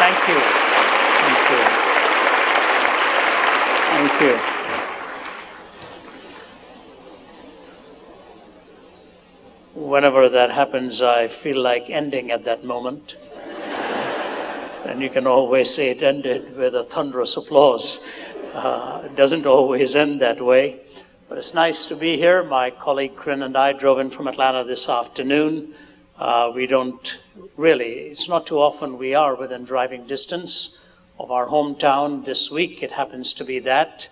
Thank you. Thank you. Thank you. Whenever that happens, I feel like ending at that moment. And you can always say it ended with a thunderous applause. It doesn't always end that way. But it's nice to be here. My colleague Conn and I drove in from Atlanta this afternoon. We don't really, it's not too often we are within driving distance of our hometown. This week it happens to be that.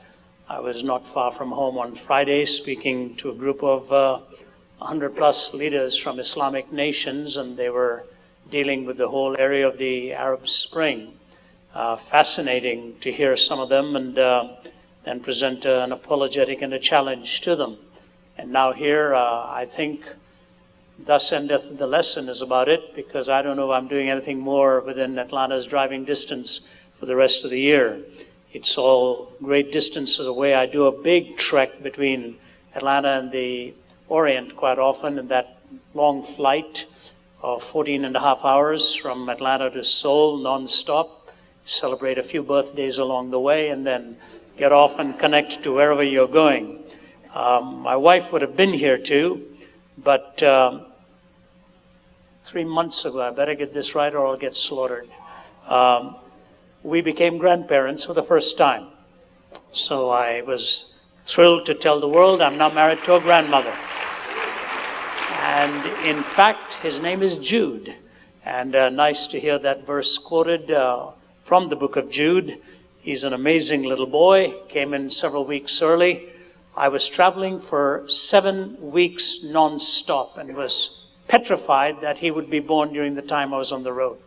I was not far from home on Friday speaking to a group of 100 plus leaders from Islamic nations, and they were dealing with the whole area of the Arab Spring. Fascinating to hear some of them and then present an apologetic and a challenge to them. And now here, I think, thus endeth the lesson is about it, because I don't know if I'm doing anything more within Atlanta's driving distance for the rest of the year. It's all great distances away. I do a big trek between Atlanta and the Orient quite often, and that long flight of 14 and a half hours from Atlanta to Seoul non-stop, celebrate a few birthdays along the way, and then get off and connect to wherever you're going. My wife would have been here too, but 3 months ago, I better get this right or I'll get slaughtered, we became grandparents for the first time. So I was thrilled to tell the world I'm now married to a grandmother. And in fact, his name is Jude. And nice to hear that verse quoted from the book of Jude. He's an amazing little boy, came in several weeks early. I was traveling for 7 weeks non-stop and was petrified that he would be born during the time I was on the road.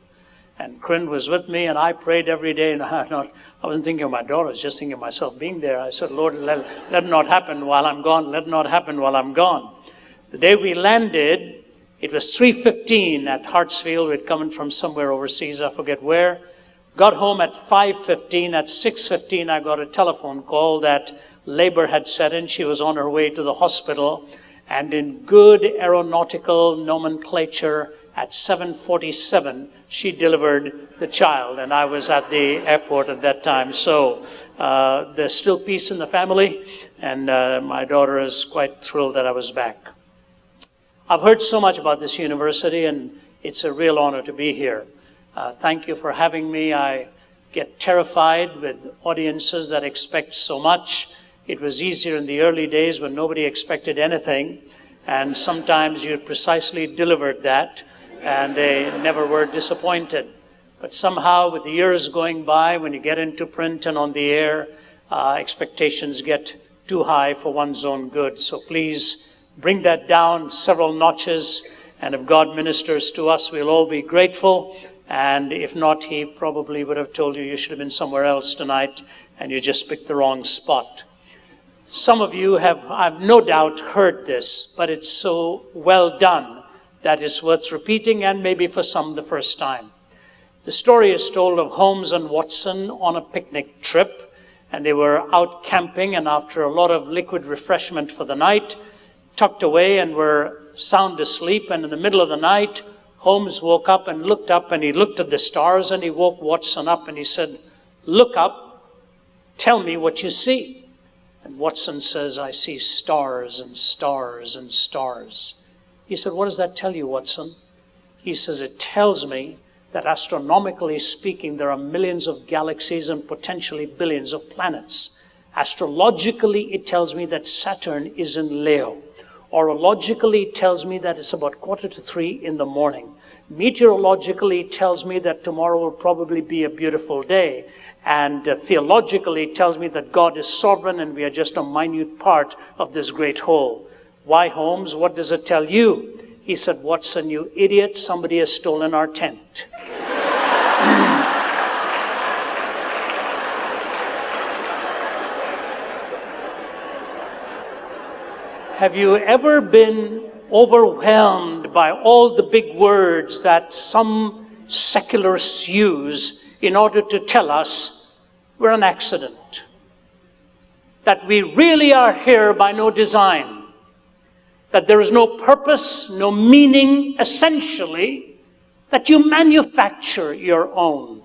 And Conn was with me, and I prayed every day. And I wasn't thinking of my daughter, I was just thinking of myself being there. I said, Lord, let it not happen while I'm gone. Let it not happen while I'm gone. The day we landed, it was 3:15 at Hartsfield. We'd come in from somewhere overseas, I forget where. Got home at 5:15. At 6:15, I got a telephone call that labor had set in. She was on her way to the hospital. And in good aeronautical nomenclature, at 7:47, she delivered the child. And I was at the airport at that time. So there's still peace in the family. And my daughter is quite thrilled that I was back. I've heard so much about this university, and it's a real honor to be here. Thank you for having me. I get terrified with audiences that expect so much. It was easier in the early days when nobody expected anything, and sometimes you precisely delivered that, and they never were disappointed. But somehow, with the years going by, when you get into print and on the air, expectations get too high for one's own good. So please bring that down several notches, and if God ministers to us, we'll all be grateful. And if not, he probably would have told you should have been somewhere else tonight, and you just picked the wrong spot. Some of you have, I've no doubt, heard this, but it's so well done that it's worth repeating, and maybe for some the first time. The story is told of Holmes and Watson on a picnic trip, and they were out camping, and after a lot of liquid refreshment for the night, tucked away and were sound asleep. And in the middle of the night, Holmes woke up, and he looked at the stars, and he woke Watson up and he said, "Look up, tell me what you see." And Watson says, "I see stars and stars and stars." He said, "What does that tell you, Watson?" He says, "It tells me that astronomically speaking, there are millions of galaxies and potentially billions of planets. Astrologically, it tells me that Saturn is in Leo. Orologically, it tells me that it's about 2:45 in the morning. Meteorologically, it tells me that tomorrow will probably be a beautiful day. And theologically, it tells me that God is sovereign and we are just a minute part of this great whole." "Why, Holmes, what does it tell you?" He said, "Watson, you idiot, somebody has stolen our tent." Have you ever been overwhelmed by all the big words that some secularists use in order to tell us we're an accident? That we really are here by no design? That there is no purpose, no meaning, essentially, that you manufacture your own?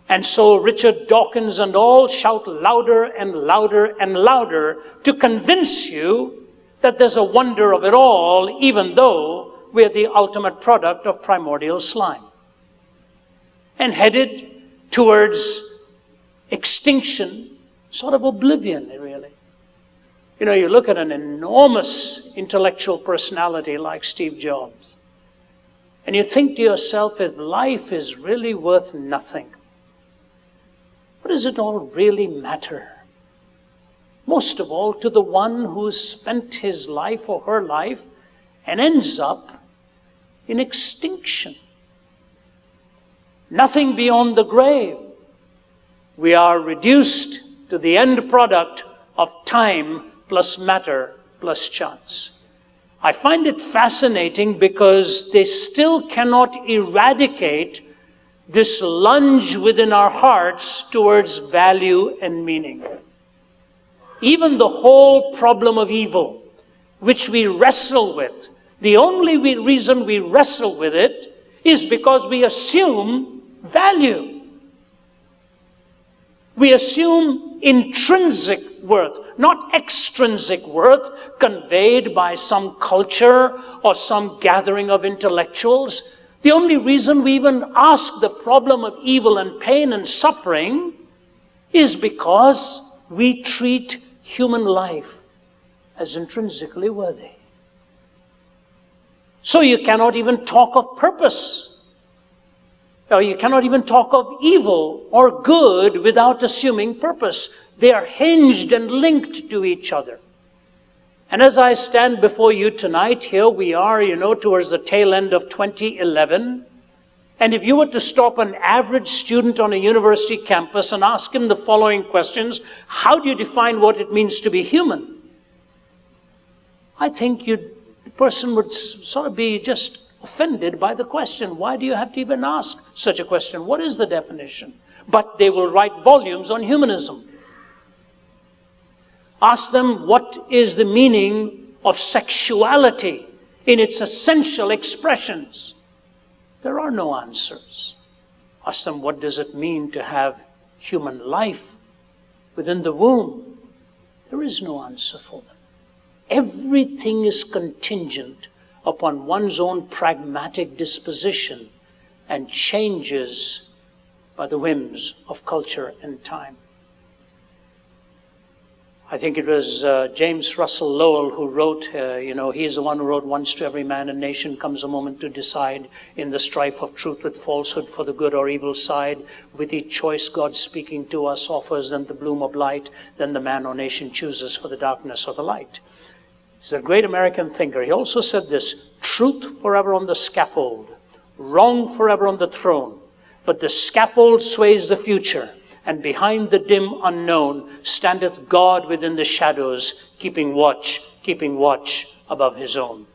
And so Richard Dawkins and all shout louder and louder and louder to convince you that there's a wonder of it all, even though we're the ultimate product of primordial slime. And headed towards extinction, sort of oblivion, really. You know, you look at an enormous intellectual personality like Steve Jobs, and you think to yourself, if life is really worth nothing, what does it all really matter? Most of all, to the one who's spent his life or her life and ends up in extinction. Nothing beyond the grave. We are reduced to the end product of time plus matter plus chance. I find it fascinating because they still cannot eradicate this lunge within our hearts towards value and meaning. Even the whole problem of evil, which we wrestle with, the only reason we wrestle with it is because we assume value. We assume intrinsic worth, not extrinsic worth conveyed by some culture or some gathering of intellectuals. The only reason we even ask the problem of evil and pain and suffering is because we treat human life as intrinsically worthy. So you cannot even talk of purpose, or you cannot even talk of evil or good without assuming purpose. They are hinged and linked to each other. And as I stand before you tonight, here we are, towards the tail end of 2011. And if you were to stop an average student on a university campus and ask him the following questions, how do you define what it means to be human? I think the person would sort of be just offended by the question. Why do you have to even ask such a question? What is the definition? But they will write volumes on humanism. Ask them what is the meaning of sexuality in its essential expressions. There are no answers. Ask them what does it mean to have human life within the womb. There is no answer for them. Everything is contingent upon one's own pragmatic disposition and changes by the whims of culture and time. I think it was James Russell Lowell who wrote, he's the one who wrote, "Once to every man and nation comes a moment to decide in the strife of truth with falsehood for the good or evil side. With each choice God speaking to us offers them the bloom of light, then the man or nation chooses for the darkness or the light." He's a great American thinker. He also said this: "Truth forever on the scaffold, wrong forever on the throne, but the scaffold sways the future, and behind the dim unknown standeth God within the shadows, keeping watch above his own."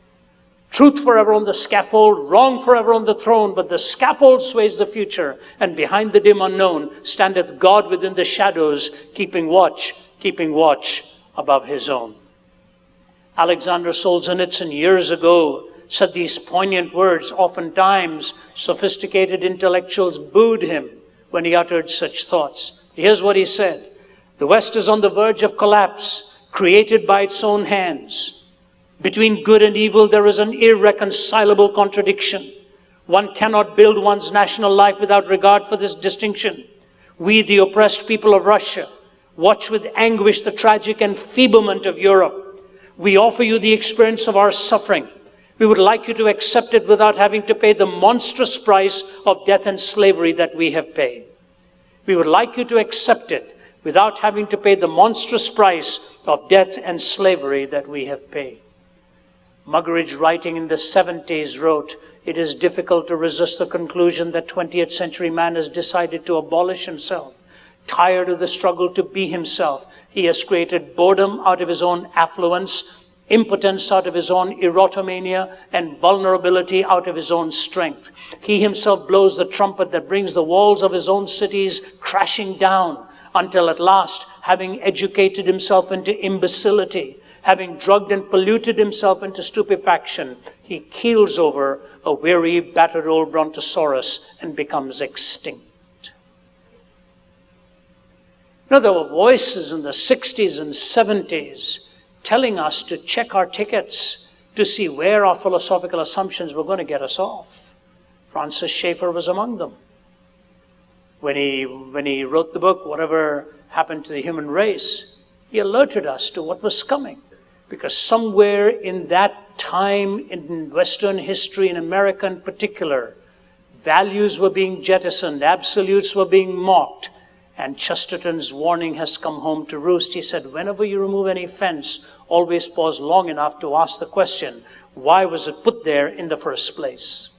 Truth forever on the scaffold, wrong forever on the throne, but the scaffold sways the future, and behind the dim unknown standeth God within the shadows, keeping watch above his own. Alexander Solzhenitsyn years ago said these poignant words. Oftentimes, sophisticated intellectuals booed him when he uttered such thoughts. Here's what he said: "The West is on the verge of collapse, created by its own hands. Between good and evil, there is an irreconcilable contradiction. One cannot build one's national life without regard for this distinction. We, the oppressed people of Russia, watch with anguish the tragic enfeeblement of Europe. We offer you the experience of our suffering. We would like you to accept it without having to pay the monstrous price of death and slavery that we have paid. We would like you to accept it without having to pay the monstrous price of death and slavery that we have paid." Muggeridge, writing in the 70s, wrote, "It is difficult to resist the conclusion that 20th century man has decided to abolish himself. Tired of the struggle to be himself, he has created boredom out of his own affluence, impotence out of his own erotomania, and vulnerability out of his own strength. He himself blows the trumpet that brings the walls of his own cities crashing down, until at last, having educated himself into imbecility, having drugged and polluted himself into stupefaction, he keels over a weary, battered old brontosaurus and becomes extinct." There were voices in the 60s and 70s telling us to check our tickets to see where our philosophical assumptions were going to get us off. Francis Schaeffer was among them. When he wrote the book, Whatever Happened to the Human Race, he alerted us to what was coming. Because somewhere in that time in Western history, in America in particular, values were being jettisoned, absolutes were being mocked, and Chesterton's warning has come home to roost. He said, whenever you remove any fence, always pause long enough to ask the question, why was it put there in the first place?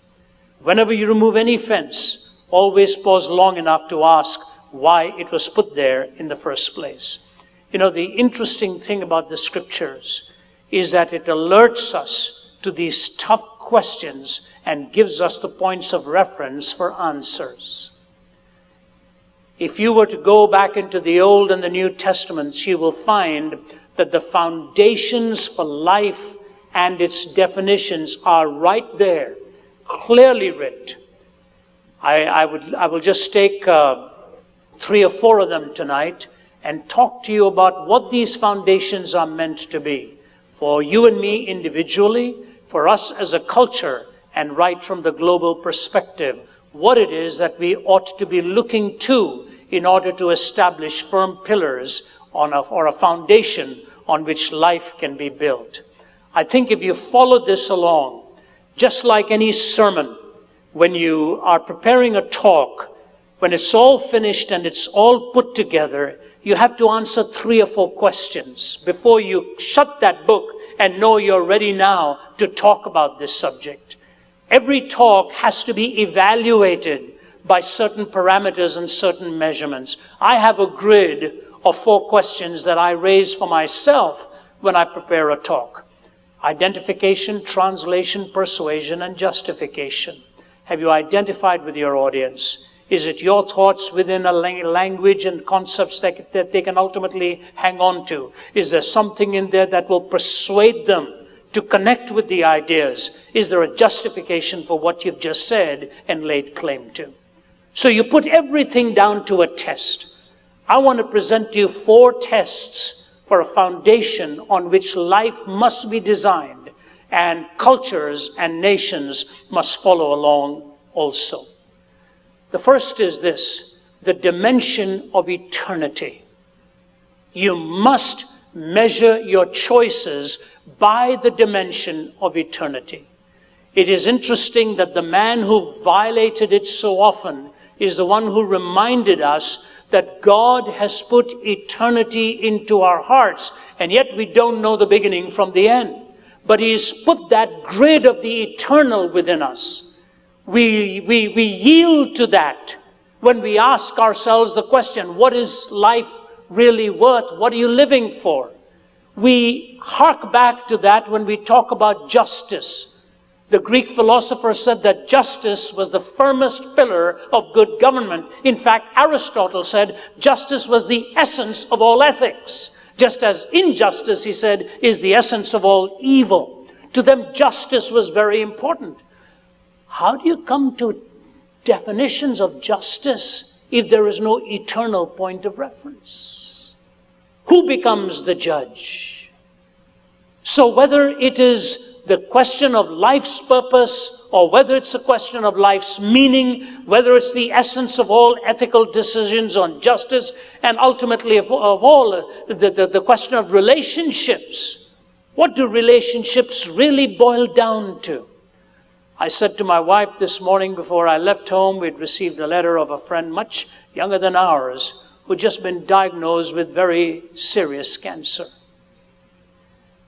Whenever you remove any fence, always pause long enough to ask why it was put there in the first place. The interesting thing about the scriptures is that it alerts us to these tough questions and gives us the points of reference for answers. If you were to go back into the Old and the New Testaments, you will find that the foundations for life and its definitions are right there, clearly written. I will just take 3 or 4 of them tonight and talk to you about what these foundations are meant to be. For you and me individually, for us as a culture, and right from the global perspective, what it is that we ought to be looking to in order to establish firm pillars or a foundation on which life can be built. I think if you follow this along, just like any sermon, when you are preparing a talk, when it's all finished and it's all put together, you have to answer 3 or 4 questions before you shut that book and know you're ready now to talk about this subject. Every talk has to be evaluated by certain parameters and certain measurements. I have a grid of 4 questions that I raise for myself when I prepare a talk. Identification, translation, persuasion, and justification. Have you identified with your audience? Is it your thoughts within a language and concepts that they can ultimately hang on to? Is there something in there that will persuade them to connect with the ideas? Is there a justification for what you've just said and laid claim to? So you put everything down to a test. I want to present to you 4 tests for a foundation on which life must be designed, and cultures and nations must follow along also. The first is this, the dimension of eternity. You must measure your choices by the dimension of eternity. It is interesting that the man who violated it so often is the one who reminded us that God has put eternity into our hearts, and yet we don't know the beginning from the end. But He's put that grid of the eternal within us. We yield to that when we ask ourselves the question, what is life really worth? What are you living for? We hark back to that when we talk about justice. The Greek philosopher said that justice was the firmest pillar of good government. In fact, Aristotle said justice was the essence of all ethics. Just as injustice, he said, is the essence of all evil. To them, justice was very important. How do you come to definitions of justice if there is no eternal point of reference? Who becomes the judge? So whether it is the question of life's purpose, or whether it's a question of life's meaning, whether it's the essence of all ethical decisions on justice, and ultimately of all the question of relationships, what do relationships really boil down to? I said to my wife this morning before I left home, we'd received a letter of a friend much younger than ours who'd just been diagnosed with very serious cancer.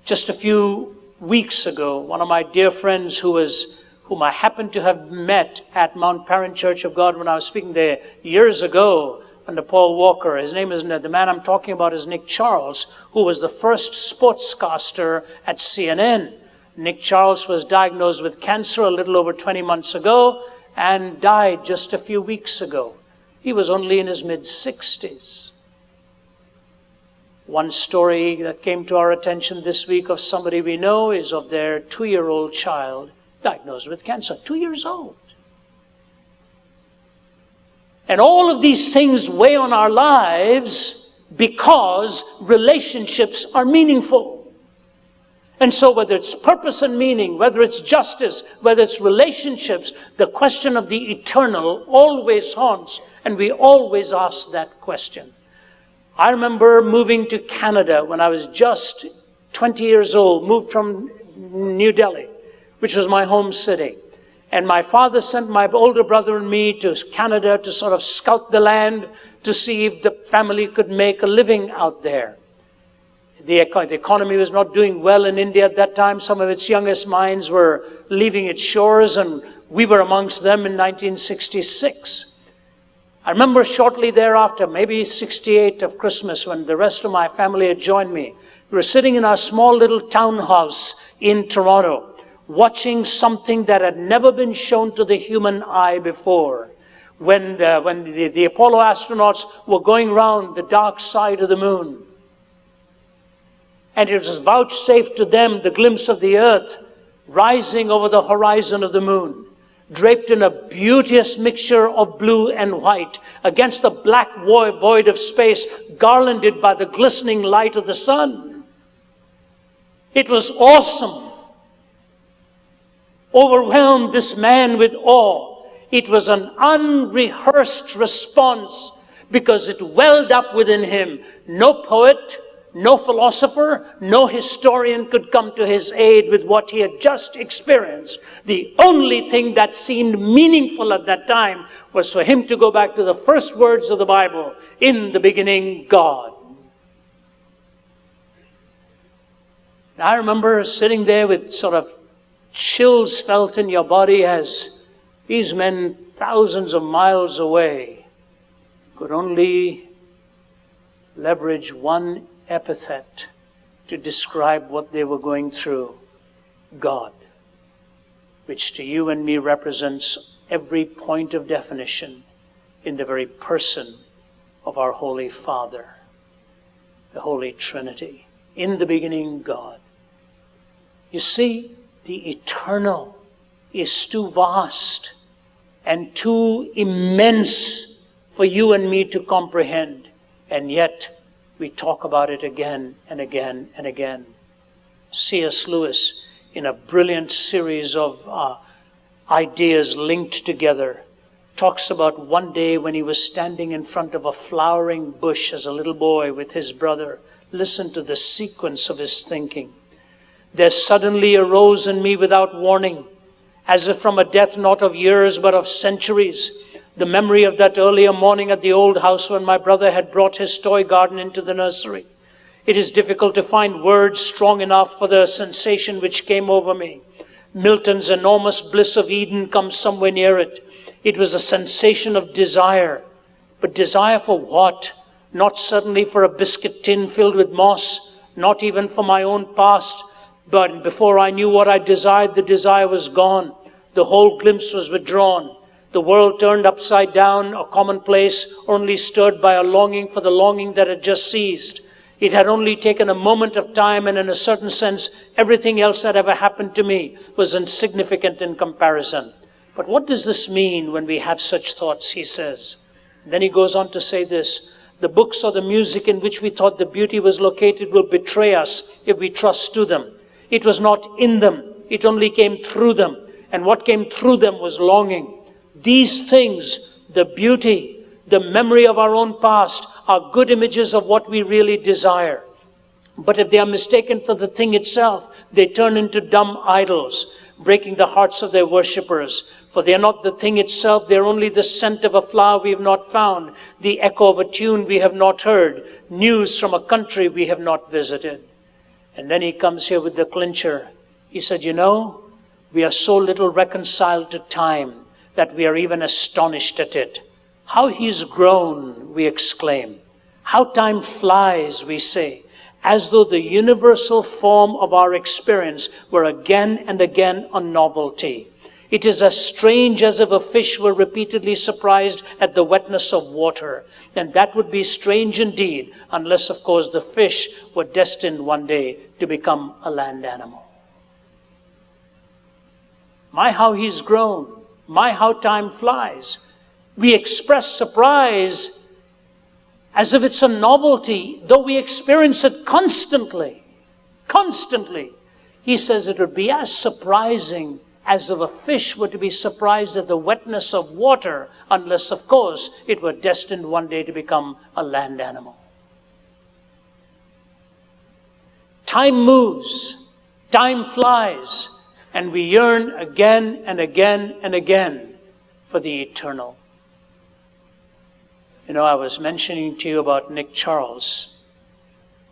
Just a few weeks ago, one of my dear friends whom I happened to have met at Mount Parent Church of God when I was speaking there years ago under Paul Walker. His name is, the man I'm talking about is Nick Charles, who was the first sportscaster at CNN. Nick Charles was diagnosed with cancer a little over 20 months ago and died just a few weeks ago. He was only in his mid-60s. One story that came to our attention this week of somebody we know is of their 2-year-old child diagnosed with cancer, 2 years old. And all of these things weigh on our lives because relationships are meaningful. And so whether it's purpose and meaning, whether it's justice, whether it's relationships, the question of the eternal always haunts, and we always ask that question. I remember moving to Canada when I was just 20 years old, moved from New Delhi, which was my home city. And my father sent my older brother and me to Canada to sort of scout the land to see if the family could make a living out there. The economy was not doing well in India at that time. Some of its youngest minds were leaving its shores, and we were amongst them in 1966. I remember shortly thereafter, maybe 68 of Christmas, when the rest of my family had joined me. We were sitting in our small little townhouse in Toronto, watching something that had never been shown to the human eye before. When the Apollo astronauts were going round the dark side of the moon. And it was vouchsafed to them the glimpse of the earth rising over the horizon of the moon, draped in a beauteous mixture of blue and white, against the black void of space, garlanded by the glistening light of the sun. It was awesome. Overwhelmed this man with awe. It was an unrehearsed response because it welled up within him. No poet, no philosopher, no historian could come to his aid with what he had just experienced. The only thing that seemed meaningful at that time was for him to go back to the first words of the Bible, in the beginning, God. And I remember sitting there with sort of chills felt in your body as these men, thousands of miles away, could only leverage one epithet to describe what they were going through: God, which to you and me represents every point of definition in the very person of our Holy Father, the Holy Trinity. In the beginning, God. You see, the eternal is too vast and too immense for you and me to comprehend, and yet we talk about it again and again and again. C.S. Lewis, in a brilliant series of ideas linked together, talks about one day when he was standing in front of a flowering bush as a little boy with his brother. Listen to the sequence of his thinking. There suddenly arose in me without warning, as if from a death not of years but of centuries, the memory of that earlier morning at the old house when my brother had brought his toy garden into the nursery. It is difficult to find words strong enough for the sensation which came over me. Milton's enormous bliss of Eden comes somewhere near it. It was a sensation of desire. But desire for what? Not suddenly for a biscuit tin filled with moss, not even for my own past. But before I knew what I desired, the desire was gone. The whole glimpse was withdrawn. The world turned upside down, a commonplace, only stirred by a longing for the longing that had just ceased. It had only taken a moment of time, and in a certain sense, everything else that ever happened to me was insignificant in comparison. But what does this mean when we have such thoughts, he says. Then he goes on to say this: the books or the music in which we thought the beauty was located will betray us if we trust to them. It was not in them, it only came through them. And what came through them was longing. These things, the beauty, the memory of our own past, are good images of what we really desire. But if they are mistaken for the thing itself, they turn into dumb idols, breaking the hearts of their worshippers. For they are not the thing itself, they are only the scent of a flower we have not found, the echo of a tune we have not heard, news from a country we have not visited. And then he comes here with the clincher. He said, you know, we are so little reconciled to time that we are even astonished at it. How he's grown, we exclaim. How time flies, we say, as though the universal form of our experience were again and again a novelty. It is as strange as if a fish were repeatedly surprised at the wetness of water. And that would be strange indeed, unless, of course, the fish were destined one day to become a land animal. My, how he's grown. My, how time flies. We express surprise as if it's a novelty, though we experience it constantly. He says it would be as surprising as if a fish were to be surprised at the wetness of water, unless, of course, it were destined one day to become a land animal. Time moves, time flies, and we yearn again and again and again for the eternal. You know, I was mentioning to you about Nick Charles,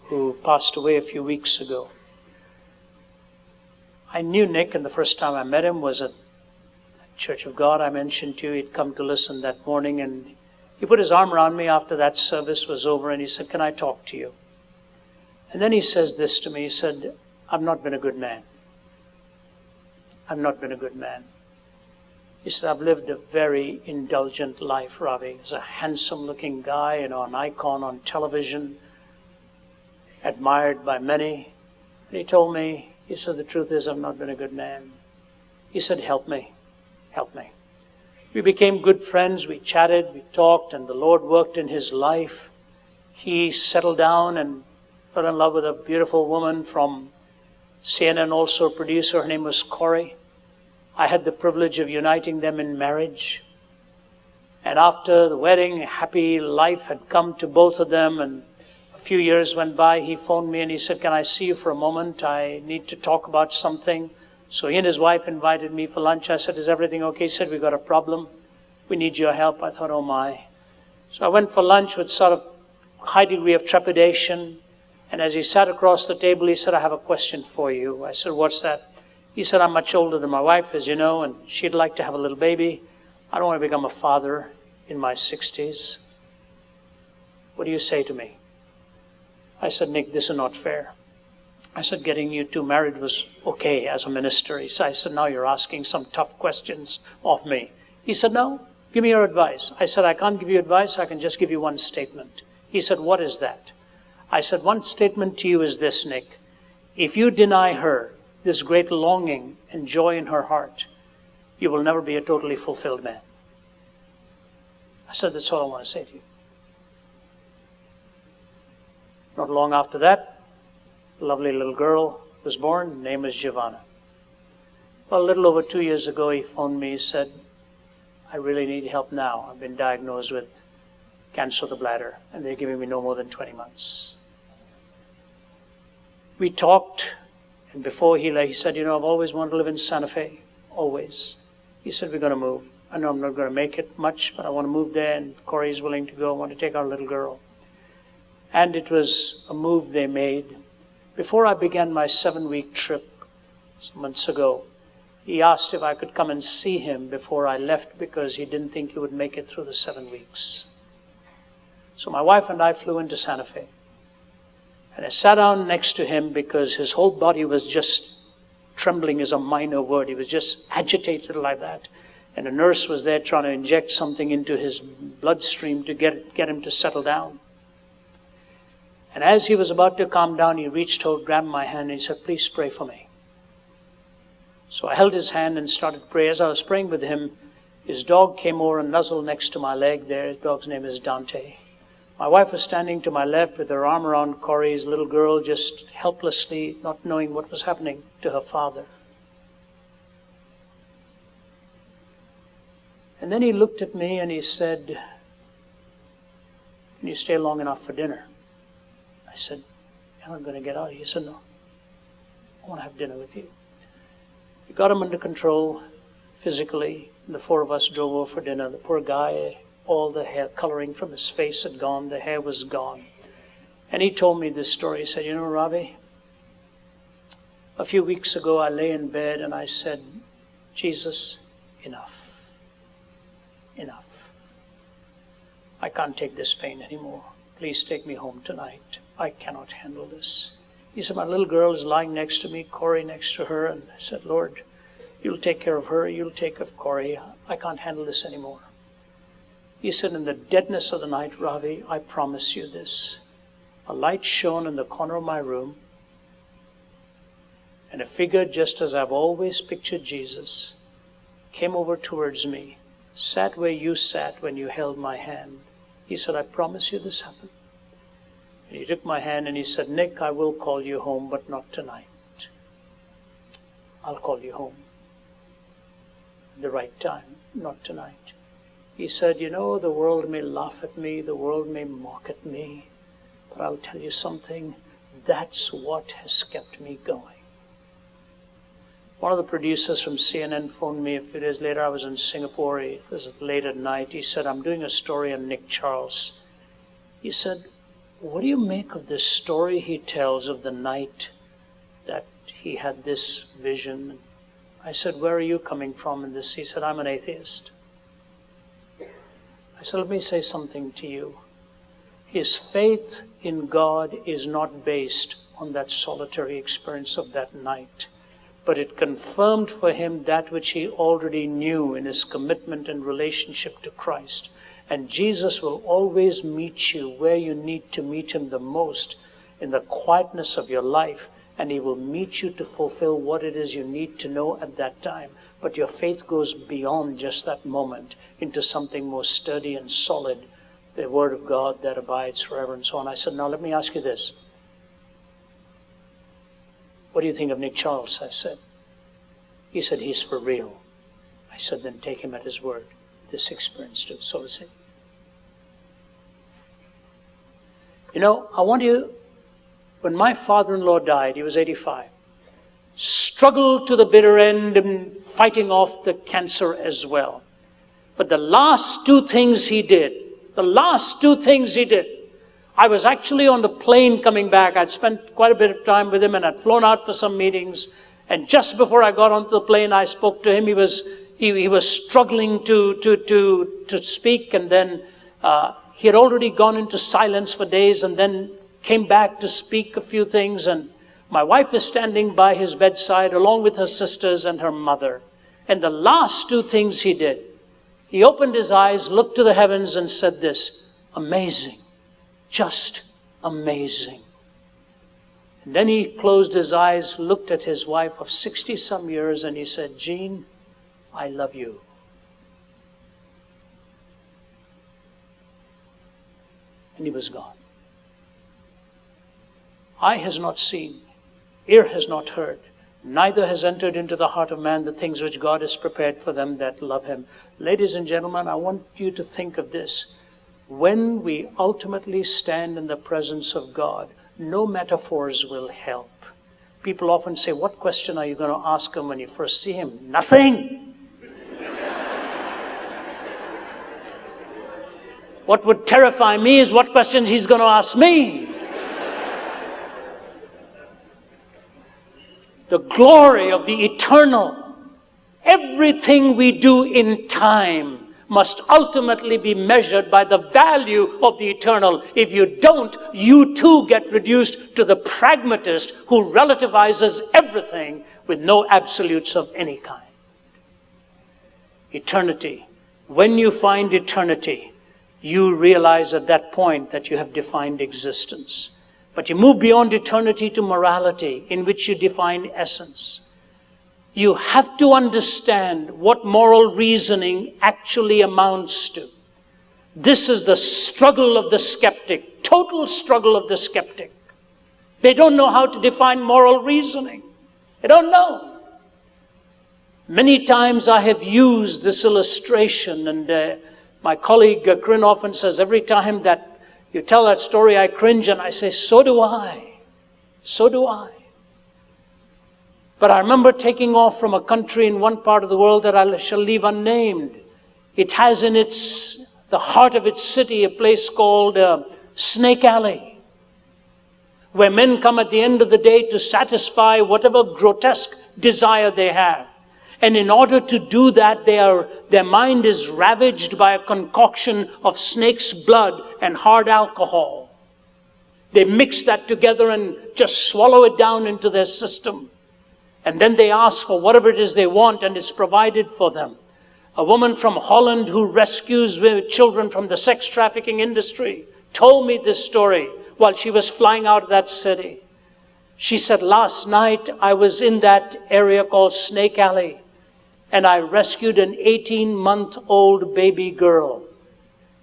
who passed away a few weeks ago. I knew Nick, and the first time I met him was at Church of God. I mentioned to you, he'd come to listen that morning, and he put his arm around me after that service was over, and he said, "Can I talk to you?" And then he says this to me. He said, "I've not been a good man. I've not been a good man." He said, "I've lived a very indulgent life, Ravi." He's a handsome-looking guy, an icon on television, admired by many. And he told me, he said, "The truth is, I've not been a good man." He said, "Help me. Help me." We became good friends. We chatted, we talked, and the Lord worked in his life. He settled down and fell in love with a beautiful woman from CNN, also a producer. Her name was Corey. I had the privilege of uniting them in marriage. And after the wedding, a happy life had come to both of them, and a few years went by. He phoned me and he said, "Can I see you for a moment? I need to talk about something." So he and his wife invited me for lunch. I said, "Is everything okay?" He said, "We've got a problem. We need your help." I thought, oh my. So I went for lunch with sort of high degree of trepidation. And as he sat across the table, he said, "I have a question for you." I said, "What's that?" He said, "I'm much older than my wife, as you know, and she'd like to have a little baby. I don't want to become a father in my 60s. What do you say to me?" I said, "Nick, this is not fair." I said, "Getting you two married was okay as a minister." I said, "Now you're asking some tough questions of me." He said, "No, give me your advice." I said, "I can't give you advice. I can just give you one statement." He said, "What is that?" I said, "One statement to you is this, Nick. If you deny her this great longing and joy in her heart, you will never be a totally fulfilled man." I said, "That's all I want to say to you." Not long after that, a lovely little girl was born. Her name was Giovanna. Well, a little over 2 years ago, he phoned me. He said, "I really need help now. I've been diagnosed with cancer of the bladder, and they're giving me no more than 20 months. We talked, and before he left, he said, "I've always wanted to live in Santa Fe, always." He said, "We're going to move. I know I'm not going to make it much, but I want to move there, and Corey's willing to go. I want to take our little girl." And it was a move they made. Before I began my 7-week trip some months ago, he asked if I could come and see him before I left because he didn't think he would make it through the 7 weeks. So my wife and I flew into Santa Fe. And I sat down next to him because his whole body was just trembling is a minor word. He was just agitated like that. And a nurse was there trying to inject something into his bloodstream to get him to settle down. And as he was about to calm down, he reached out, grabbed my hand, and he said, "Please pray for me." So I held his hand and started praying. As I was praying with him, his dog came over and nuzzled next to my leg there. His dog's name is Dante. My wife was standing to my left with her arm around Corey's little girl, just helplessly not knowing what was happening to her father. And then he looked at me and he said, "Can you stay long enough for dinner?" I said, "I'm not going to get out." He said, "No, I want to have dinner with you." We got him under control physically, and the four of us drove over for dinner. The poor guy, all the hair coloring from his face had gone. The hair was gone. And he told me this story. He said, Ravi, a few weeks ago I lay in bed and I said, "Jesus, enough. Enough. I can't take this pain anymore. Please take me home tonight. I cannot handle this." He said, "My little girl is lying next to me, Corey next to her." And I said, "Lord, you'll take care of her. You'll take care of Corey. I can't handle this anymore." He said, "In the deadness of the night, Ravi, I promise you this. A light shone in the corner of my room, and a figure, just as I've always pictured Jesus, came over towards me, sat where you sat when you held my hand, He said, I promise you this happened. And he took my hand and he said, Nick, I will call you home, but not tonight. I'll call you home at the right time, not tonight. He said, you know, the world may laugh at me, the world may mock at me, but I'll tell you something, that's what has kept me going. One of the producers from CNN phoned me a few days later. I was in Singapore. It was late at night. He said, I'm doing a story on Nick Charles. He said, what do you make of this story he tells of the night that he had this vision? I said, where are you coming from in this? He said, I'm an atheist. I said, let me say something to you. His faith in God is not based on that solitary experience of that night, but it confirmed for him that which he already knew in his commitment and relationship to Christ. And Jesus will always meet you where you need to meet him the most, in the quietness of your life, and he will meet you to fulfill what it is you need to know at that time. But your faith goes beyond just that moment into something more sturdy and solid, the Word of God that abides forever and so on. I said, now let me ask you this. What do you think of Nick Charles? I said. He said, he's for real. I said, then take him at his word. This experience too, so to say. You know, I want you, when my father-in-law died, he was 85, struggled to the bitter end and fighting off the cancer as well. But the last two things he did, I was actually on the plane coming back. I'd spent quite a bit of time with him and I'd flown out for some meetings. And just before I got onto the plane, I spoke to him. He was struggling to speak, and then he had already gone into silence for days and then came back to speak a few things. And my wife is standing by his bedside along with her sisters and her mother. And the last two things he did, he opened his eyes, looked to the heavens and said this, amazing, just amazing. And then he closed his eyes, looked at his wife of 60-some years, and he said, Jean, I love you. And he was gone. Eye has not seen, ear has not heard, neither has entered into the heart of man the things which God has prepared for them that love him. Ladies and gentlemen, I want you to think of this. When we ultimately stand in the presence of God, no metaphors will help. People often say, what question are you going to ask him when you first see him? Nothing. What would terrify me is what questions he's going to ask me. The glory of the eternal. Everything we do in time must ultimately be measured by the value of the eternal. If you don't, you too get reduced to the pragmatist who relativizes everything with no absolutes of any kind. Eternity. When you find eternity, you realize at that point that you have defined existence. But you move beyond eternity to morality, in which you define essence. You have to understand what moral reasoning actually amounts to. This is the struggle of the skeptic, total struggle of the skeptic. They don't know how to define moral reasoning. They don't know. Many times I have used this illustration, and my colleague Conn often says, every time that you tell that story, I cringe, and I say, so do I. So do I. But I remember taking off from a country in one part of the world that I shall leave unnamed. It has in the heart of its city a place called Snake Alley, where men come at the end of the day to satisfy whatever grotesque desire they have. And in order to do that, their mind is ravaged by a concoction of snake's blood and hard alcohol. They mix that together and just swallow it down into their system. And then they ask for whatever it is they want, and it's provided for them. A woman from Holland who rescues children from the sex trafficking industry told me this story while she was flying out of that city. She said, last night I was in that area called Snake Alley, and I rescued an 18-month-old baby girl.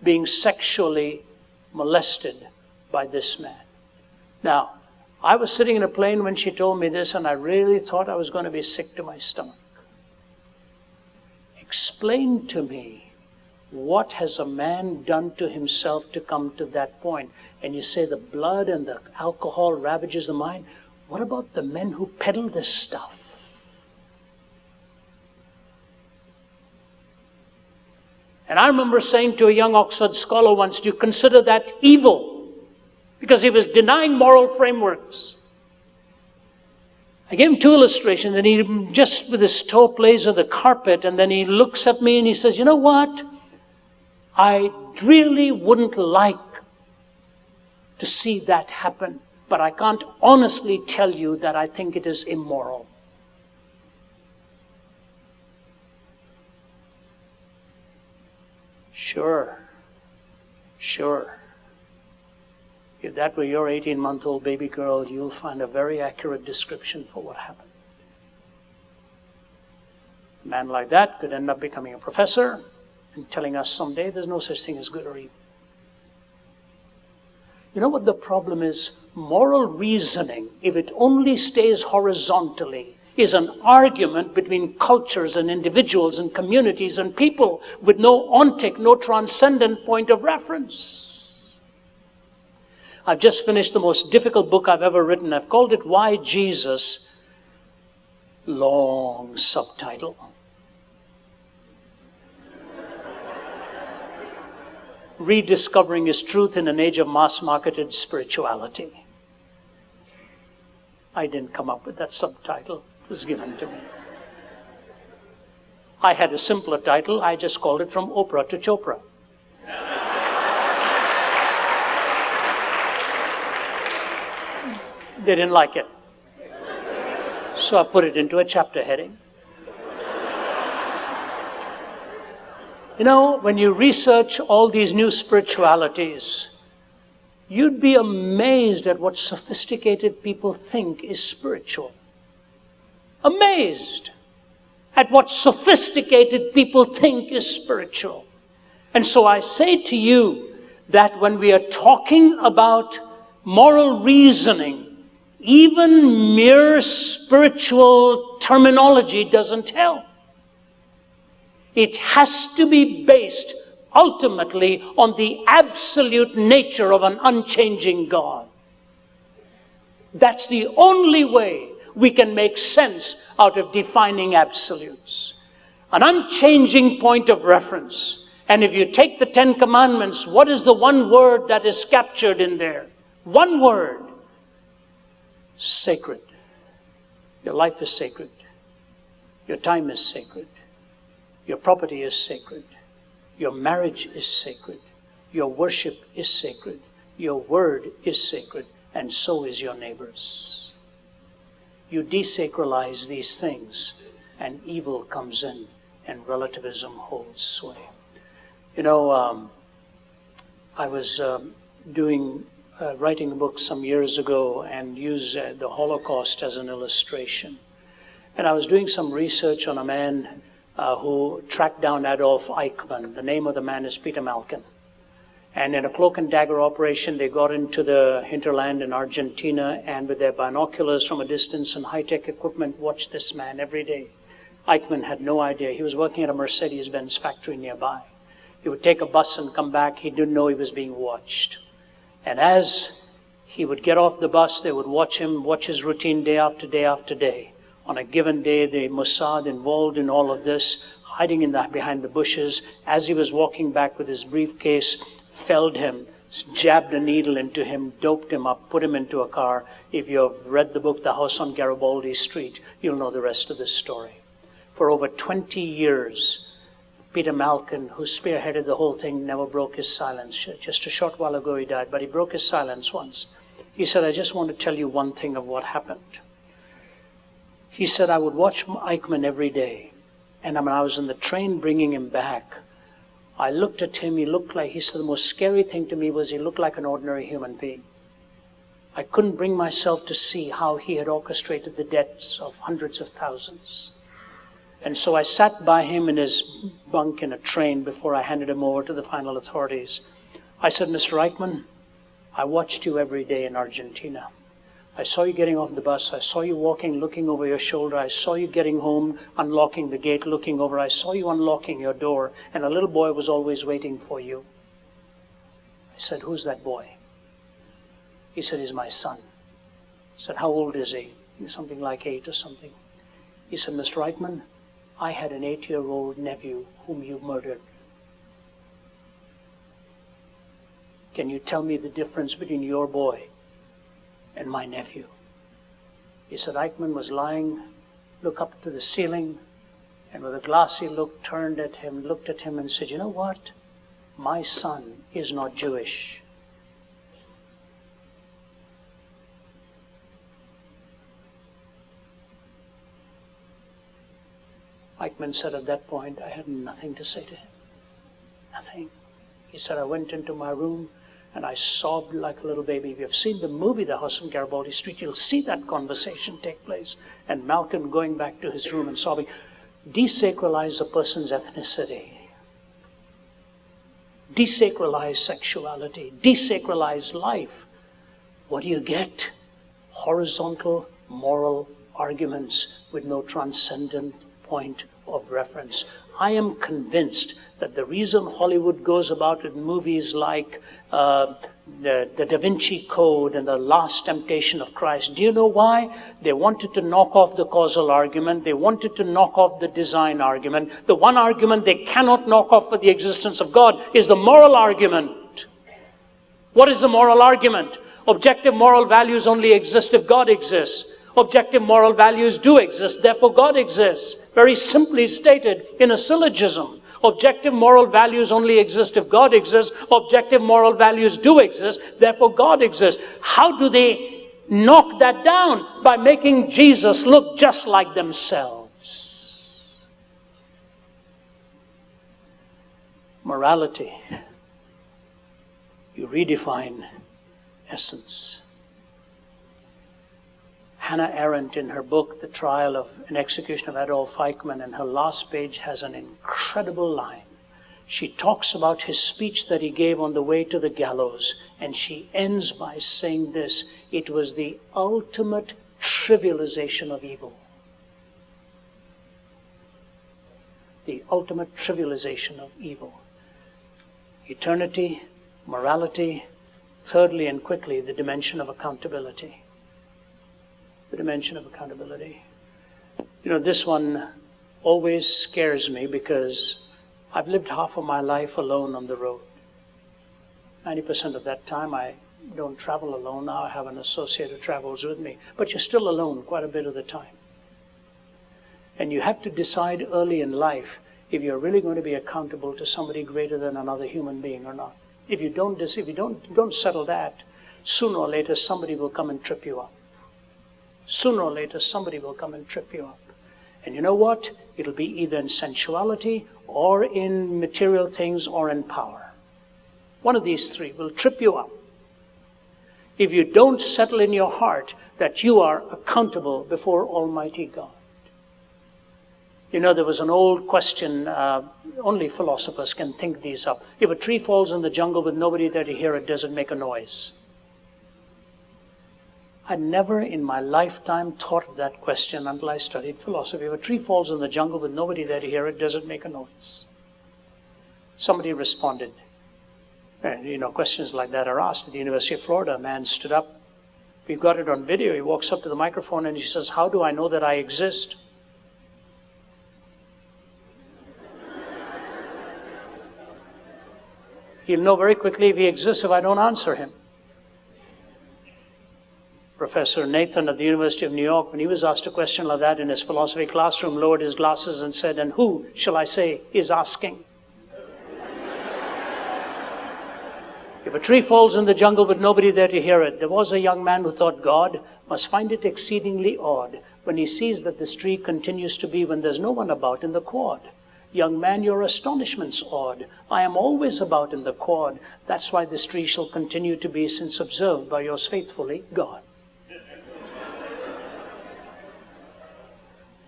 being sexually molested by this man. Now, I was sitting in a plane when she told me this, and I really thought I was going to be sick to my stomach. Explain to me, what has a man done to himself to come to that point? And you say the blood and the alcohol ravages the mind. What about the men who peddle this stuff? And I remember saying to a young Oxford scholar once, do you consider that evil? Because he was denying moral frameworks. I gave him 2 illustrations, and he just with his toe plays on the carpet, and then he looks at me and he says, you know what? I really wouldn't like to see that happen, but I can't honestly tell you that I think it is immoral. Sure. If that were your 18-month-old baby girl, you'll find a very accurate description for what happened. A man like that could end up becoming a professor and telling us someday there's no such thing as good or evil. You know what the problem is? Moral reasoning, if it only stays horizontally, is an argument between cultures and individuals and communities and people with no ontic, no transcendent point of reference. I've just finished the most difficult book I've ever written. I've called it Why Jesus? Long subtitle. Rediscovering His Truth in an Age of Mass-Marketed Spirituality. I didn't come up with that subtitle. It was given to me. I had a simpler title. I just called it From Oprah to Chopra. They didn't like it. So I put it into a chapter heading. You know, when you research all these new spiritualities, you'd be amazed at what sophisticated people think is spiritual. Amazed at what sophisticated people think is spiritual. And so I say to you that when we are talking about moral reasoning, even mere spiritual terminology doesn't help. It has to be based ultimately on the absolute nature of an unchanging God. That's the only way we can make sense out of defining absolutes. An unchanging point of reference. And if you take the 10 Commandments, what is the one word that is captured in there? One word. Sacred. Your life is sacred. Your time is sacred. Your property is sacred. Your marriage is sacred. Your worship is sacred. Your word is sacred. And so is your neighbor's. You desacralize these things, and evil comes in, and relativism holds sway. You know, I was writing a book some years ago and used the Holocaust as an illustration. And I was doing some research on a man who tracked down Adolf Eichmann. The name of the man is Peter Malkin. And in a cloak and dagger operation, they got into the hinterland in Argentina, and with their binoculars from a distance and high-tech equipment, watched this man every day. Eichmann had no idea. He was working at a Mercedes-Benz factory nearby. He would take a bus and come back. He didn't know he was being watched. And as he would get off the bus, they would watch him, watch his routine day after day after day. On a given day, the Mossad involved in all of this, hiding behind the bushes, as he was walking back with his briefcase, felled him, jabbed a needle into him, doped him up, put him into a car. If you have read the book, The House on Garibaldi Street, you'll know the rest of the story. For over 20 years, Peter Malkin, who spearheaded the whole thing, never broke his silence. Just a short while ago he died, but he broke his silence once. He said, I just want to tell you one thing of what happened. He said, I would watch Eichmann every day. And when I was in the train bringing him back, I looked at him, he said the most scary thing to me was he looked like an ordinary human being. I couldn't bring myself to see how he had orchestrated the deaths of hundreds of thousands. And so I sat by him in his bunk in a train before I handed him over to the final authorities. I said, Mr. Eichmann, I watched you every day in Argentina. I saw you getting off the bus. I saw you walking, looking over your shoulder. I saw you getting home, unlocking the gate, looking over. I saw you unlocking your door, and a little boy was always waiting for you. I said, who's that boy? He said, he's my son. I said, how old is he? He's something like 8 or something. He said, Mr. Eichmann, I had an 8-year-old nephew whom you murdered. Can you tell me the difference between your boy and my nephew? He said, Eichmann was lying, looked up to the ceiling, and with a glassy look turned at him, looked at him and said, you know what? My son is not Jewish. Eichmann said at that point, I had nothing to say to him. Nothing. He said, I went into my room and I sobbed like a little baby. If you've seen the movie, The House on Garibaldi Street, you'll see that conversation take place. And Malcolm going back to his room and sobbing. Desacralize a person's ethnicity. Desacralize sexuality. Desacralize life. What do you get? Horizontal moral arguments with no transcendent point of reference. I am convinced that the reason Hollywood goes about with movies like the Da Vinci Code and The Last Temptation of Christ, do you know why? They wanted to knock off the causal argument. They wanted to knock off the design argument. The one argument they cannot knock off for the existence of God is the moral argument. What is the moral argument? Objective moral values only exist if God exists. Objective moral values do exist, therefore God exists. Very simply stated in a syllogism. Objective moral values only exist if God exists. Objective moral values do exist, therefore God exists. How do they knock that down? By making Jesus look just like themselves. Morality. You redefine essence. Hannah Arendt, in her book, The Trial of and Execution of Adolf Eichmann, in her last page has an incredible line. She talks about his speech that he gave on the way to the gallows, and she ends by saying this: it was the ultimate trivialization of evil. The ultimate trivialization of evil. Eternity, morality, thirdly and quickly, the dimension of accountability. The dimension of accountability. You know, this one always scares me because I've lived half of my life alone on the road. 90% of that time I don't travel alone. Now I have an associate who travels with me. But you're still alone quite a bit of the time. And you have to decide early in life if you're really going to be accountable to somebody greater than another human being or not. If you don't settle that, sooner or later somebody will come and trip you up. Sooner or later, somebody will come and trip you up. And you know what? It'll be either in sensuality or in material things or in power. One of these three will trip you up. If you don't settle in your heart that you are accountable before Almighty God. You know, there was an old question, only philosophers can think these up. If a tree falls in the jungle with nobody there to hear it, does it make a noise? I never in my lifetime thought of that question until I studied philosophy. If a tree falls in the jungle with nobody there to hear it, does it make a noise? Somebody responded. And, you know, questions like that are asked at the University of Florida. A man stood up. We've got it on video. He walks up to the microphone and he says, how do I know that I exist? He'll know very quickly if he exists if I don't answer him. Professor Nathan at the University of New York, when he was asked a question like that in his philosophy classroom, lowered his glasses and said, and who, shall I say, is asking? If a tree falls in the jungle with nobody there to hear it, there was a young man who thought God must find it exceedingly odd when he sees that this tree continues to be when there's no one about in the quad. Young man, your astonishment's odd. I am always about in the quad. That's why this tree shall continue to be, since observed by yours faithfully, God.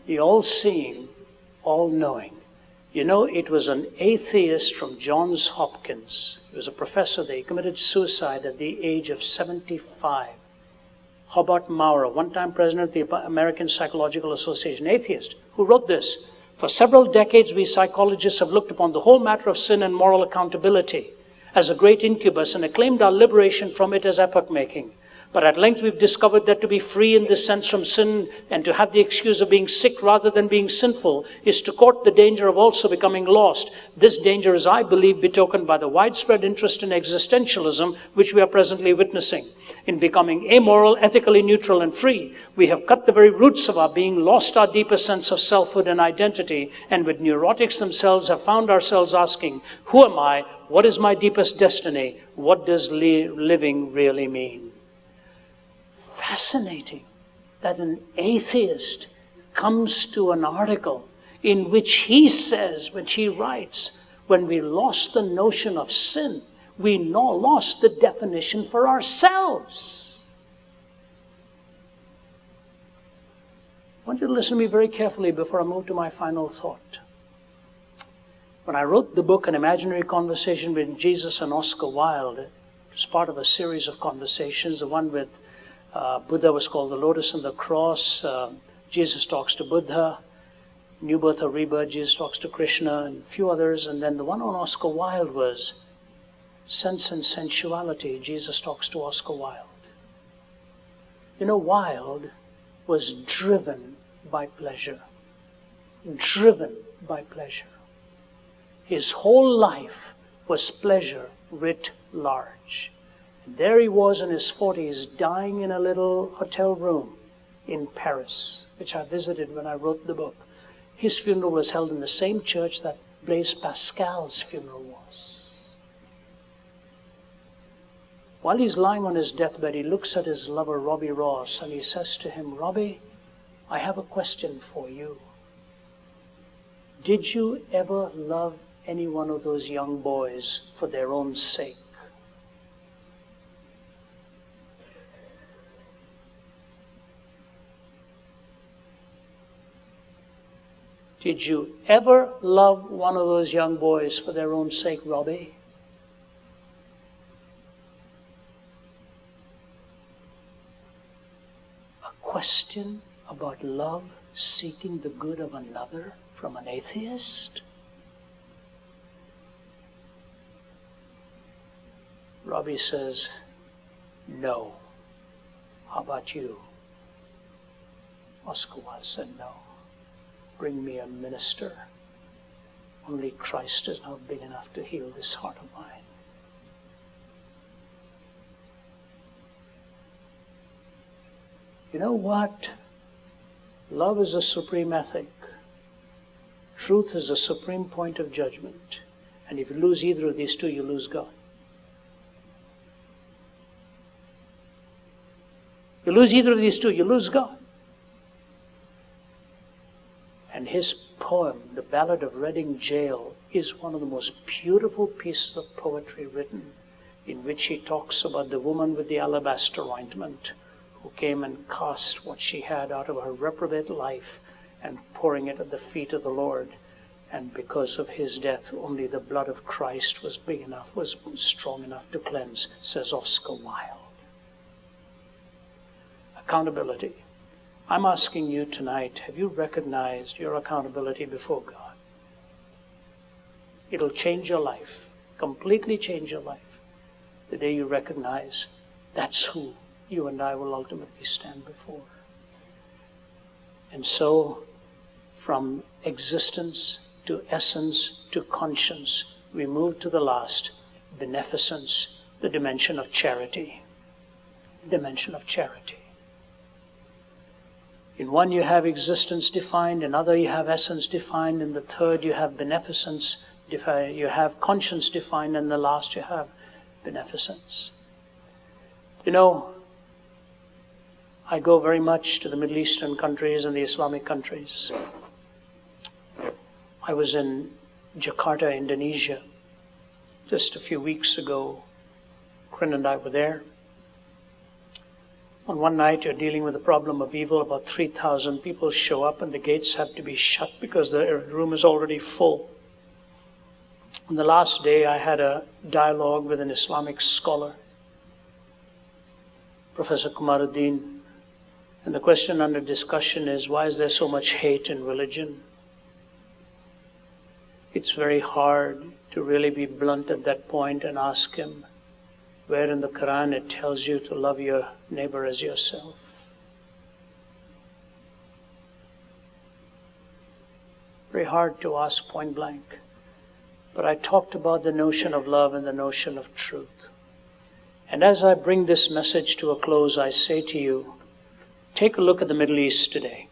The all-seeing, all-knowing. You know, it was an atheist from Johns Hopkins. He was a professor there. He committed suicide at the age of 75. Hobart Maurer, one-time president of the American Psychological Association, atheist, who wrote this. For several decades, we psychologists have looked upon the whole matter of sin and moral accountability as a great incubus and acclaimed our liberation from it as epoch-making. But at length we've discovered that to be free in this sense from sin and to have the excuse of being sick rather than being sinful is to court the danger of also becoming lost. This danger is, I believe, betokened by the widespread interest in existentialism which we are presently witnessing. In becoming amoral, ethically neutral, and free, we have cut the very roots of our being, lost our deeper sense of selfhood and identity, and with neurotics themselves have found ourselves asking, who am I? What is my deepest destiny? What does living really mean? Fascinating that an atheist comes to an article in which he says, which he writes, when we lost the notion of sin, we now lost the definition for ourselves. I want you to listen to me very carefully before I move to my final thought. When I wrote the book, An Imaginary Conversation with Jesus and Oscar Wilde, it was part of a series of conversations. The one with Buddha was called The Lotus and the Cross. Jesus talks to Buddha. New Birth or Rebirth, Jesus talks to Krishna, and a few others. And then the one on Oscar Wilde was Sense and Sensuality. Jesus talks to Oscar Wilde. You know, Wilde was driven by pleasure. Driven by pleasure. His whole life was pleasure writ large. And there he was in his 40s, dying in a little hotel room in Paris, which I visited when I wrote the book. His funeral was held in the same church that Blaise Pascal's funeral was. While he's lying on his deathbed, he looks at his lover, Robbie Ross, and he says to him, Robbie, I have a question for you. Did you ever love any one of those young boys for their own sake? Did you ever love one of those young boys for their own sake, Robbie? A question about love seeking the good of another from an atheist? Robbie says, no. How about you? Oscar Wilde said, no. Bring me a minister. Only Christ is not big enough to heal this heart of mine. You know what? Love is a supreme ethic. Truth is a supreme point of judgment. And if you lose either of these two, you lose God. You lose either of these two, you lose God. And his poem, The Ballad of Reading Gaol, is one of the most beautiful pieces of poetry written, in which he talks about the woman with the alabaster ointment who came and cast what she had out of her reprobate life and pouring it at the feet of the Lord. And because of his death, only the blood of Christ was big enough, was strong enough to cleanse, says Oscar Wilde. Accountability. I'm asking you tonight, have you recognized your accountability before God? It'll change your life, completely change your life, the day you recognize that's who you and I will ultimately stand before. And so, from existence to essence to conscience, we move to the last, beneficence, the dimension of charity. Dimension of charity. In one you have existence defined, in other you have essence defined, in the third you have beneficence defined, you have conscience defined, and in the last you have beneficence. You know, I go very much to the Middle Eastern countries and the Islamic countries. I was in Jakarta, Indonesia, just a few weeks ago. Conn and I were there. On one night, you're dealing with the problem of evil. About 3,000 people show up and the gates have to be shut because the room is already full. On the last day, I had a dialogue with an Islamic scholar, Professor Kumaruddin, and the question under discussion is, why is there so much hate in religion? It's very hard to really be blunt at that point and ask him, where in the Quran it tells you to love your neighbor as yourself. Very hard to ask point blank. But I talked about the notion of love and the notion of truth. And as I bring this message to a close, I say to you, take a look at the Middle East today.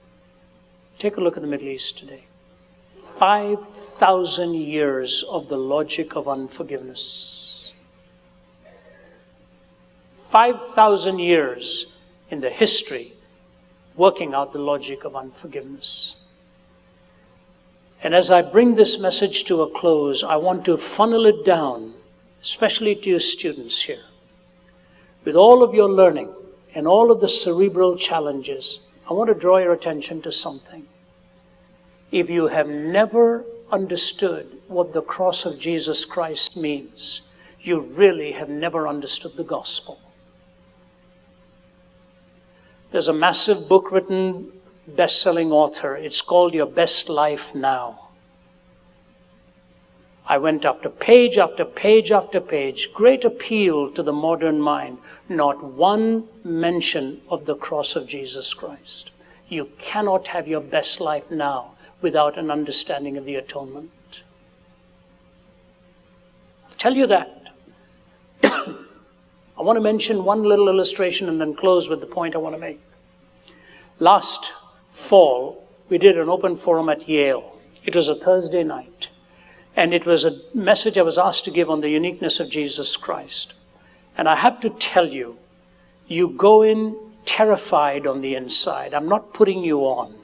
Take a look at the Middle East today. 5,000 years of the logic of unforgiveness. 5,000 years in the history working out the logic of unforgiveness. And as I bring this message to a close, I want to funnel it down, especially to your students here. With all of your learning and all of the cerebral challenges, I want to draw your attention to something. If you have never understood what the cross of Jesus Christ means, you really have never understood the gospel. There's a massive book written, best-selling author. It's called Your Best Life Now. I went after page after page after page, great appeal to the modern mind, not one mention of the cross of Jesus Christ. You cannot have your best life now without an understanding of the atonement. I'll tell you that. I want to mention one little illustration and then close with the point I want to make. Last fall, we did an open forum at Yale. It was a Thursday night. And it was a message I was asked to give on the uniqueness of Jesus Christ. And I have to tell you, you go in terrified on the inside. I'm not putting you on.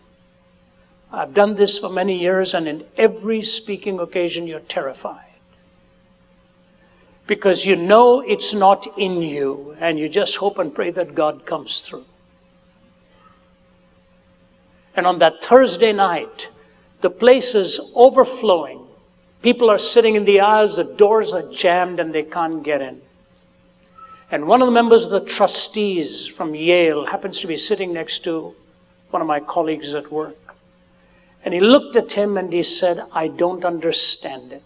I've done this for many years, and in every speaking occasion, you're terrified. Because you know it's not in you, and you just hope and pray that God comes through. And on that Thursday night, the place is overflowing. People are sitting in the aisles, the doors are jammed, and they can't get in. And one of the members of the trustees from Yale happens to be sitting next to one of my colleagues at work. And he looked at him and he said, I don't understand it.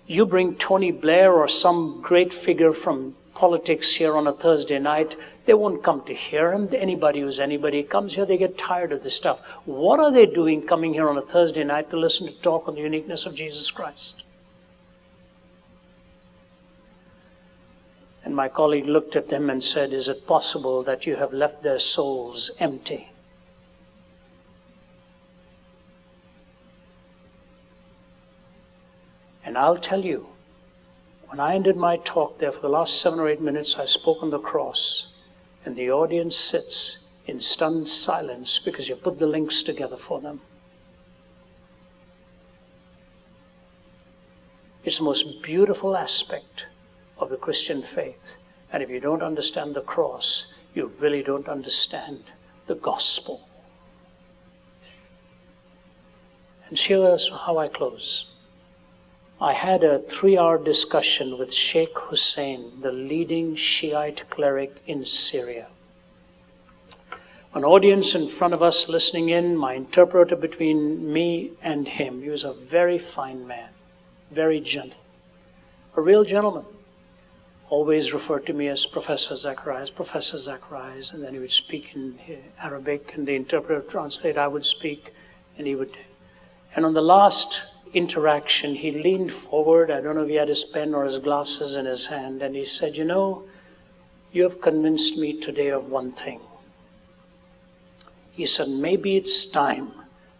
You bring Tony Blair or some great figure from politics here on a Thursday night, they won't come to hear him. Anybody comes here, they get tired of this stuff. What are they doing coming here on a Thursday night to listen to talk on the uniqueness of Jesus Christ? And my colleague looked at them and said, is it possible that you have left their souls empty? And I'll tell you, when I ended my talk there for the last 7 or 8 minutes, I spoke on the cross, and the audience sits in stunned silence because you put the links together for them. It's the most beautiful aspect of the Christian faith. And if you don't understand the cross, you really don't understand the gospel. And here's how I close. I had a 3-hour discussion with Sheikh Hussein, the leading Shiite cleric in Syria. An audience in front of us listening in, my interpreter between me and him. He was a very fine man, very gentle, a real gentleman. Always referred to me as Professor Zacharias, and then he would speak in Arabic, and the interpreter would translate, I would speak, and he would. And on the last interaction, he leaned forward, I don't know if he had his pen or his glasses in his hand, and he said, you have convinced me today of one thing. He said, maybe it's time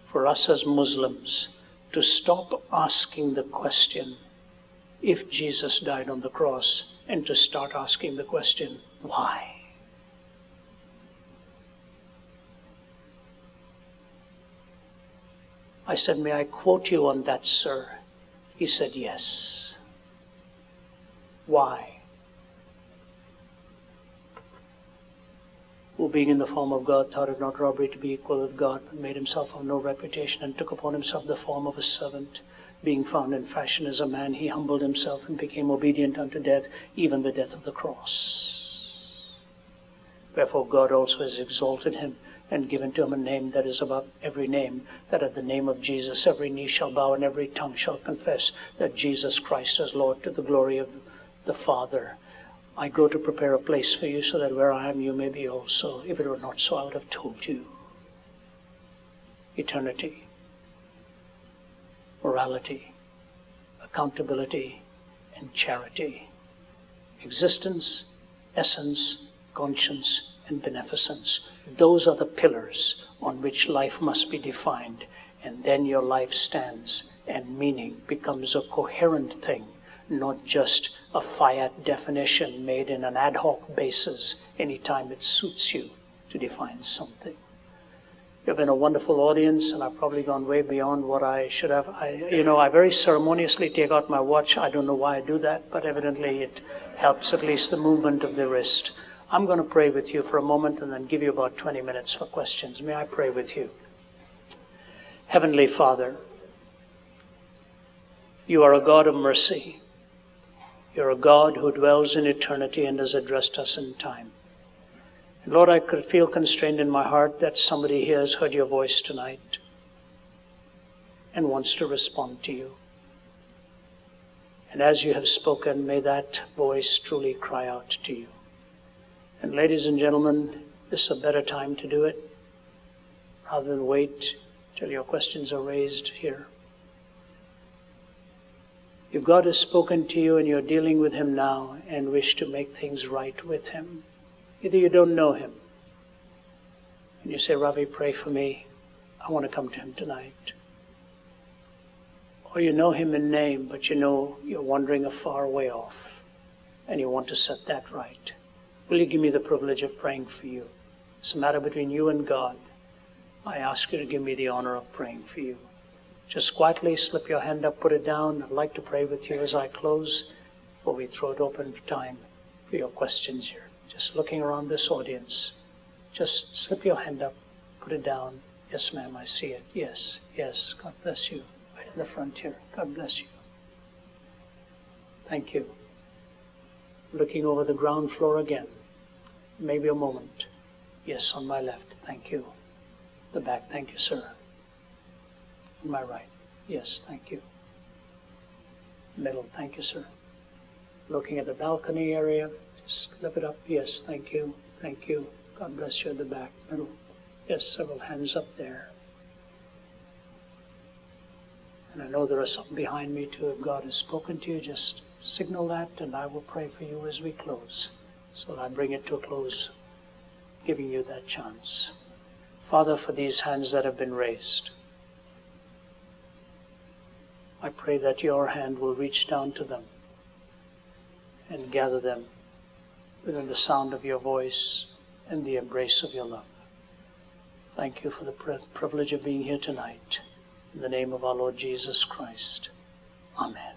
for us as Muslims to stop asking the question, if Jesus died on the cross, and to start asking the question, why? I said, may I quote you on that, sir? He said, yes. Why? being in the form of God, thought it not robbery to be equal with God, but made himself of no reputation, and took upon himself the form of a servant. Being found in fashion as a man, he humbled himself and became obedient unto death, even the death of the cross. Wherefore God also has exalted him, and given to him a name that is above every name, that at the name of Jesus every knee shall bow and every tongue shall confess that Jesus Christ is Lord, to the glory of the Father. I go to prepare a place for you, so that where I am you may be also. If it were not so, I would have told you. Eternity, morality, accountability, and charity. Existence, essence, conscience, and beneficence. Those are the pillars on which life must be defined. And then your life stands, and meaning becomes a coherent thing, not just a fiat definition made in an ad hoc basis anytime it suits you to define something. You've been a wonderful audience, and I've probably gone way beyond what I should have. I very ceremoniously take out my watch. I don't know why I do that, but evidently it helps at least the movement of the wrist. I'm going to pray with you for a moment and then give you about 20 minutes for questions. May I pray with you? Heavenly Father, you are a God of mercy. You're a God who dwells in eternity and has addressed us in time. And Lord, I could feel constrained in my heart that somebody here has heard your voice tonight and wants to respond to you. And as you have spoken, may that voice truly cry out to you. And ladies and gentlemen, this is a better time to do it, rather than wait till your questions are raised here. If God has spoken to you and you're dealing with him now and wish to make things right with him, either you don't know him, and you say, Ravi, pray for me, I want to come to him tonight. Or you know him in name, but you know you're wandering a far way off, and you want to set that right. Will you give me the privilege of praying for you? It's a matter between you and God. I ask you to give me the honor of praying for you. Just quietly slip your hand up, put it down. I'd like to pray with you as I close, before we throw it open for time for your questions here. Just looking around this audience. Just slip your hand up, put it down. Yes, ma'am, I see it. Yes, yes, God bless you. Right in the front here. God bless you. Thank you. Looking over the ground floor again. Maybe a moment. Yes, on my left. Thank you. The back. Thank you, sir. On my right. Yes, thank you. Middle. Thank you, sir. Looking at the balcony area. Just slip it up. Yes, thank you. Thank you. God bless you at the back. Middle. Yes, several hands up there. And I know there are some behind me too. If God has spoken to you, just signal that, and I will pray for you as we close. So I bring it to a close, giving you that chance. Father, for these hands that have been raised, I pray that your hand will reach down to them and gather them within the sound of your voice and the embrace of your love. Thank you for the privilege of being here tonight. In the name of our Lord Jesus Christ. Amen.